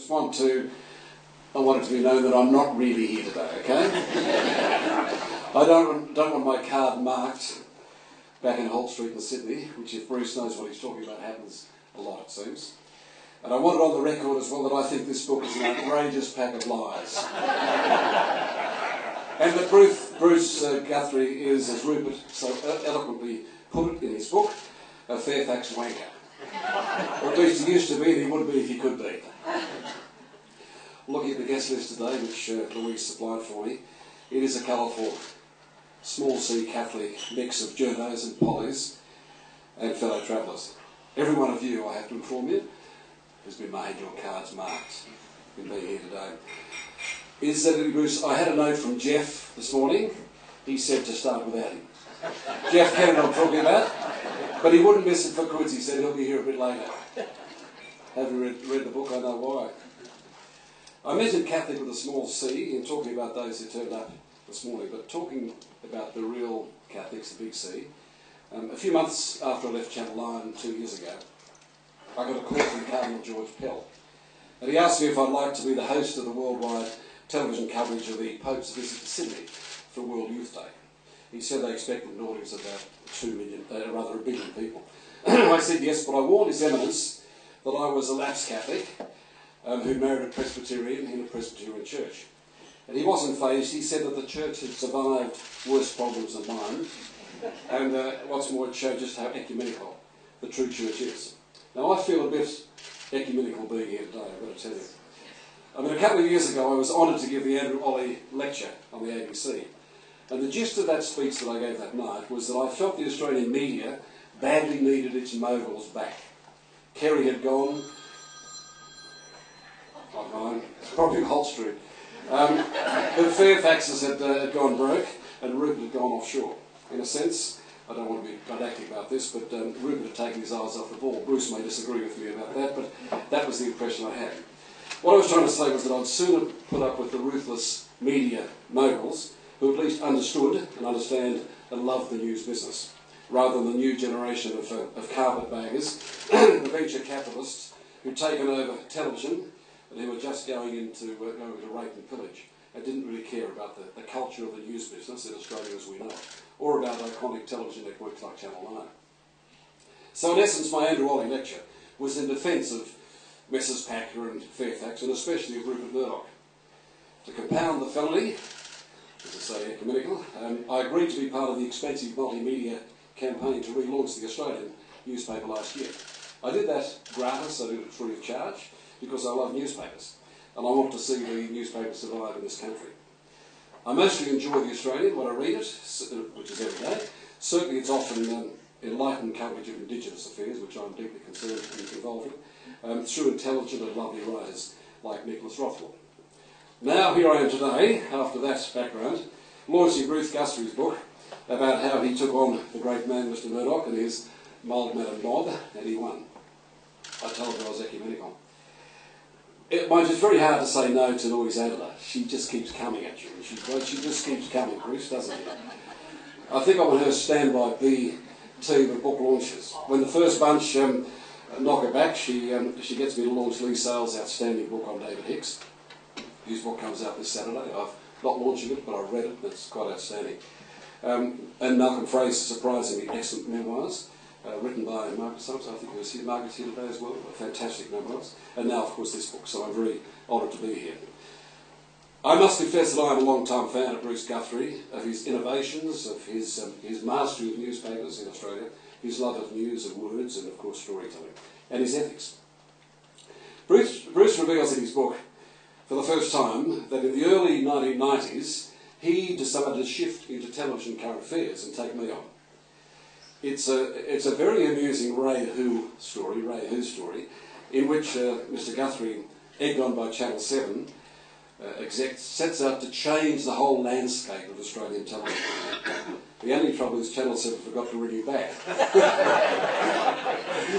I want it to be known that I'm not really here today, okay? I don't want my card marked back in Holt Street in Sydney, which, if Bruce knows what he's talking about, happens a lot, it seems. And I want it on the record as well that I think this book is an outrageous pack of lies. And that Bruce Guthrie is, as Rupert so eloquently put it in his book, a Fairfax wanker. Or at least he used to be, and he would be if he could be. Looking at the guest list today, which Louise supplied for me, it is a colourful, small C Catholic mix of journos and pollies and fellow travellers. Every one of you, I have to inform you, has been made your cards marked in being here today. Bruce, I had a note from Jeff this morning. He said to start without him. Jeff Kennedy I'm talking about, but he wouldn't miss it for quids. He said he'll be here a bit later. Having read the book, I know why. I mentioned Catholic with a small c in talking about those who turned up this morning, but talking about the real Catholics, the big C. A few months after I left Channel 9 2 years ago, I got a call from Cardinal George Pell, and he asked me if I'd like to be the host of the worldwide television coverage of the Pope's visit to Sydney for World Youth Day. He said they expected an audience of about 1 billion people. I said yes, but I warned His Eminence that I was a lapsed Catholic who married a Presbyterian in a Presbyterian church. And he wasn't fazed. He said that the church had survived worse problems than mine, and what's more, it showed just how ecumenical the true church is. Now, I feel a bit ecumenical being here today, I've got to tell you. I mean, a couple of years ago, I was honoured to give the Andrew Olley lecture on the ABC. And the gist of that speech that I gave that night was that I felt the Australian media badly needed its moguls back. Kerry had gone, not mine, probably Holt Street. The Fairfaxes had gone broke, and Rupert had gone offshore. In a sense, I don't want to be didactic about this, but Rupert had taken his eyes off the ball. Bruce may disagree with me about that, but that was the impression I had. What I was trying to say was that I'd sooner put up with the ruthless media moguls who at least understood and understand and love the news business, rather than the new generation of carpetbaggers, the venture capitalists who'd taken over television and who were just going into rape and pillage and didn't really care about the culture of the news business in Australia as we know it, or about iconic television networks like Channel 9. So in essence, my Andrew Olley lecture was in defence of Messrs Packer and Fairfax, and especially of Rupert Murdoch. To compound the felony, as I say, ecumenical, I agreed to be part of the expensive multimedia campaign to relaunch the Australian newspaper last year. I did that gratis, I did it free of charge, because I love newspapers, and I want to see the newspaper survive in this country. I mostly enjoy the Australian when I read it, which is every day. Certainly it's often enlightened coverage of Indigenous affairs, which I'm deeply concerned and involved in, through intelligent and lovely writers like Nicholas Rothwell. Now here I am today, after that background, launching Bruce Guthrie's book about how he took on the great man Mr Murdoch and his mild-mannered mob, and he won. I told her I was ecumenical. Mind you, it's very hard to say no to Louise Adler. She just keeps coming at you. She just keeps coming, Bruce, doesn't she? I think I'm on her standby B team of book launches. When the first bunch knock her back, she gets me to launch Lee Sales' outstanding book on David Hicks. His book comes out this Saturday. I've not launching it, but I've read it, and it's quite outstanding. And Malcolm Fraser's surprisingly excellent memoirs, written by Margaret Summers. I think Margaret's here today as well. Fantastic memoirs. And now, of course, this book, so I'm very honoured to be here. I must confess that I am a long-time fan of Bruce Guthrie, of his innovations, of his mastery of newspapers in Australia, his love of news, of words, and of course storytelling, and his ethics. Bruce reveals in his book, for the first time, that in the early 1990s, he decided to shift into television current affairs and take me on. It's a very amusing Ray Who story, in which Mr Guthrie, egged on by Channel 7, exec, sets out to change the whole landscape of Australian television. The only trouble is Channel 7 forgot to ring you back.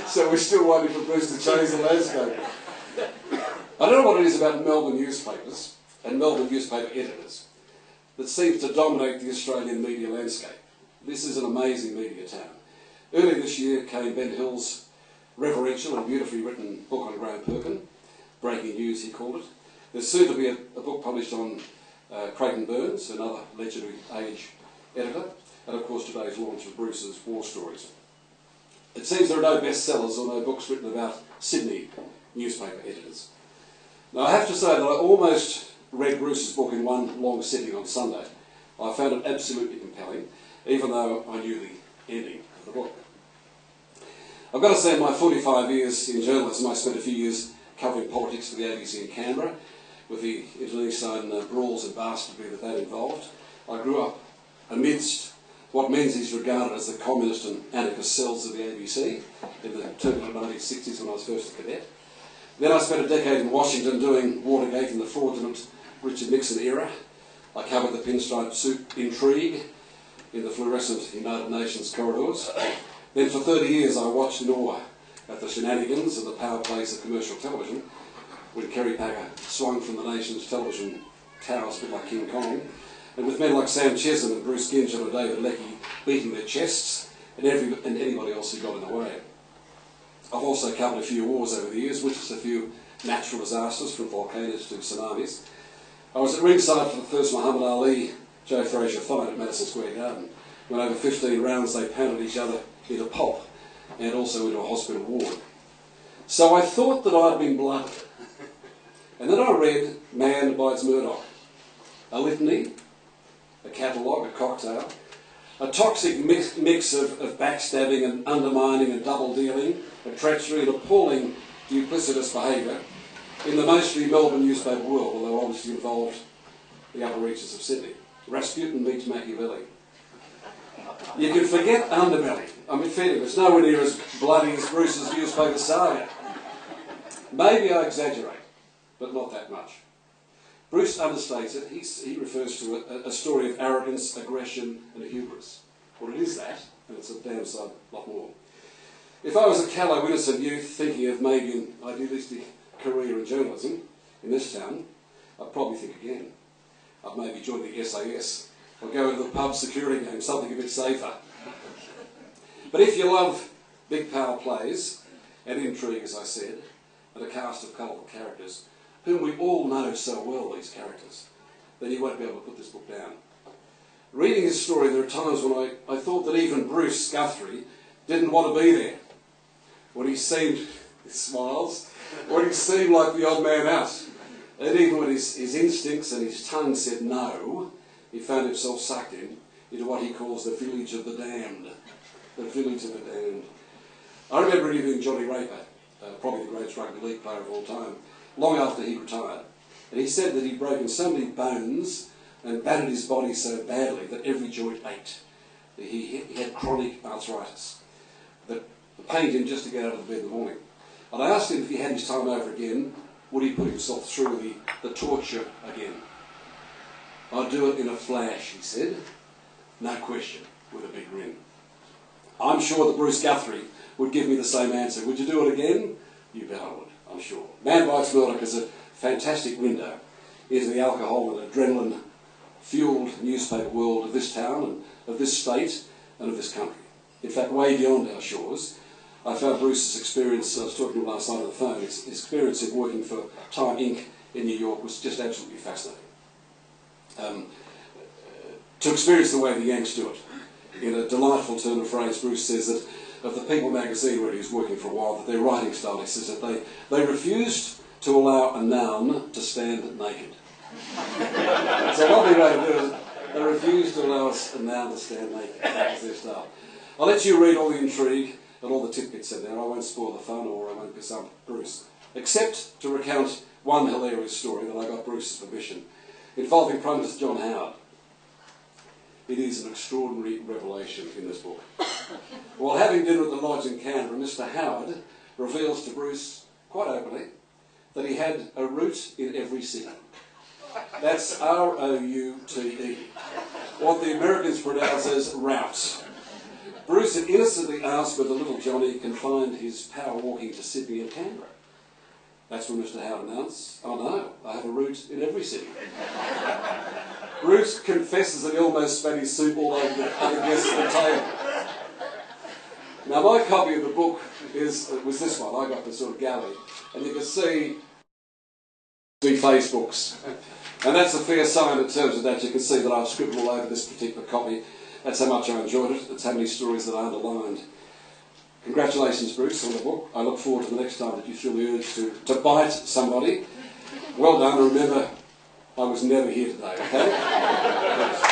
So we're still waiting for Bruce to change the landscape. I don't know what it is about Melbourne newspapers and Melbourne newspaper editors that seems to dominate the Australian media landscape. This is an amazing media town. Earlier this year came Ben Hill's reverential and beautifully written book on Graham Perkin, Breaking breaking news, he called it. There's soon to be a book published on Creighton Burns, another legendary Age editor, and of course today's launch of Bruce's War Stories. It seems there are no bestsellers or no books written about Sydney newspaper editors. Now I have to say that I almost read Bruce's book in one long sitting on Sunday. I found it absolutely compelling, even though I knew the ending of the book. I've got to say, in my 45 years in journalism, I spent a few years covering politics for the ABC in Canberra, with the internecine brawls and bastardry that involved. I grew up amidst what Menzies regarded as the communist and anarchist cells of the ABC in the turbulent 1960s when I was first a cadet. Then I spent a decade in Washington doing Watergate in the fraudulent Richard Nixon era. I covered the pinstripe suit intrigue in the fluorescent United Nations corridors. Then for 30 years I watched in awe at the shenanigans and the power plays of commercial television when Kerry Packer swung from the nation's television towers a bit like King Kong, and with men like Sam Chisholm and Bruce Gingell and David Leckie beating their chests and anybody else who got in the way. I've also covered a few wars over the years, witnessed a few natural disasters from volcanoes to tsunamis. I was at ringside for the first Muhammad Ali Joe Frazier fight at Madison Square Garden, when over 15 rounds they pounded each other into pulp and also into a hospital ward. So I thought that I'd been blooded. And then I read Man Bites Murdoch, a litany, a catalogue, a cocktail, a toxic mix of backstabbing and undermining and double-dealing and treachery and appalling duplicitous behaviour in the mostly Melbourne newspaper world, although obviously involved the upper reaches of Sydney. Rasputin meets Machiavelli. You can forget underbelly. I mean, it's nowhere near as bloody as Bruce's newspaper saga. Maybe I exaggerate, but not that much. Bruce understates it. He refers to a story of arrogance, aggression and hubris. Well, it is that, and it's a damn sight lot more. If I was a callow, innocent youth thinking of maybe an idealistic career in journalism in this town, I'd probably think again. I'd maybe join the SAS or go into the pub security game, something a bit safer. But if you love big power plays and intrigue, as I said, and a cast of colourful characters, whom we all know so well, these characters, then you won't be able to put this book down. Reading his story, there are times when I thought that even Bruce Guthrie didn't want to be there. When he seemed, he smiles, when he seemed like the odd man out. And even when his instincts and his tongue said no, he found himself sucked into what he calls the village of the damned. The village of the damned. I remember interviewing Johnny Raper, probably the greatest rugby league player of all time, long after he retired. And he said that he'd broken so many bones and battered his body so badly that every joint ached. He had chronic arthritis. That pained him just to get out of bed in the morning. And I asked him if he had his time over again, would he put himself through the torture again? I'd do it in a flash, he said. No question, with a big grin. I'm sure that Bruce Guthrie would give me the same answer. Would you do it again? You bet I would, I'm sure. Man Bites Murdoch is a fantastic window into the alcohol and adrenaline-fuelled newspaper world of this town and of this state and of this country. In fact, way beyond our shores, I found Bruce's experience, I was talking to him last night on the phone, his experience of working for Time Inc. in New York was just absolutely fascinating. To experience the way the Yanks do it. In a delightful turn of phrase, Bruce says that of the People magazine where he was working for a while, that their writing style, he says that they refused to allow a noun to stand naked. It's a lovely way to do it. They refused to allow us a noun to stand naked. That was their style. I'll let you read all the intrigue and all the tidbits in there. I won't spoil the fun or I won't piss up Bruce. Except to recount one hilarious story that I got Bruce's permission, involving Prime Minister John Howard. It is an extraordinary revelation in this book. While having dinner at the lodge in Canberra, Mr. Howard reveals to Bruce, quite openly, that he had a route in every city. That's R-O-U-T-E. What the Americans pronounce as route. Bruce had innocently asked whether little Johnny confined his power walking to Sydney and Canberra. That's when Mr. Howard announced, oh no, I have a route in every city. Bruce confesses that he almost spat his soup all over the other guests at the table. Now my copy of the book was this one. I got the sort of galley, and you can see deface books. And that's a fair sign in terms of that. You can see that I've scribbled all over this particular copy. That's how much I enjoyed it. It's how many stories that I underlined. Congratulations, Bruce, on the book. I look forward to the next time that you feel the urge to bite somebody. Well done. Remember, I was never here today, okay?